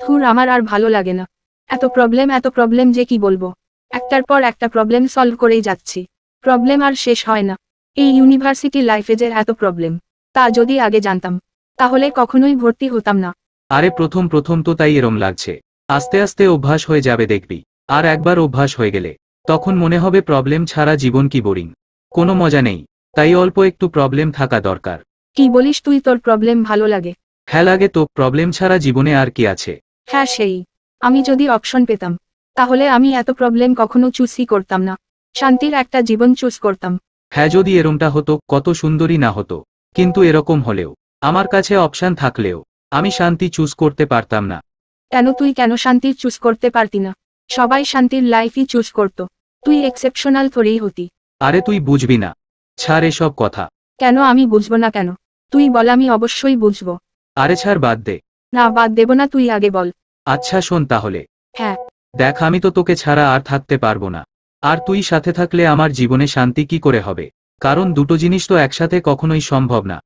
ধুর, আমার আর ভালো লাগে না। এত প্রবলেম যে কি বলবো। একটার পর একটা প্রবলেম সলভ করেই যাচ্ছি। প্রবলেম আর শেষ হয় না। এই ইউনিভার্সিটি লাইফে যে এত প্রবলেম, তা যদি আগে জানতাম তাহলে কখনোই ভর্তি হতাম না। আরে প্রথম প্রথম তো তাই এরম লাগছে, আস্তে আস্তে অভ্যাস হয়ে যাবে দেখবি। আর একবার অভ্যাস হয়ে গেলে তখন মনে হবে প্রবলেম ছাড়া জীবন কি বোরিং, কোনো মজা নেই। তাই অল্প একটু প্রবলেম থাকা দরকার। কি বলিস তুই? তোর প্রবলেম ভালো লাগে? হ্যাঁ লাগে তো, প্রবলেম ছাড়া জীবনে আর কি আছে। হ্যাঁ সেই, আমি যদি অপশন পেতাম তাহলে আমি এত প্রবলেম কখনো চুজই করতাম না, শান্তির একটা জীবন চুজ করতাম। হ্যাঁ যদি এরমটা হতো কত সুন্দরই না হতো। কিন্তু এরকম হলেও, আমার কাছে অপশন থাকলেও, আমি শান্তি চুজ করতে পারতাম না। কেন? তুই কেন শান্তির চুজ করতে পারতি না? সবাই শান্তির লাইফই চুজ করত, তুই এক্সেপশনাল থরেই হতি। আরে তুই বুঝবি না, ছাড় এসব কথা। কেন আমি বুঝবো না কেন? তুই বল, আমি অবশ্যই বুঝবো। আরে ছাড়, বাদ দে। না, বাদ দেব না, তুই আগে বল। আচ্ছা শোন তাহলে। হ্যাঁ। দেখ, আমি তো তোকে ছাড়া আর থাকতে পারবো না। আর তুই সাথে থাকলে আমার জীবনে শান্তি কি করে হবে? কারণ দুটো জিনিস তো একসাথে কখনোই সম্ভব না।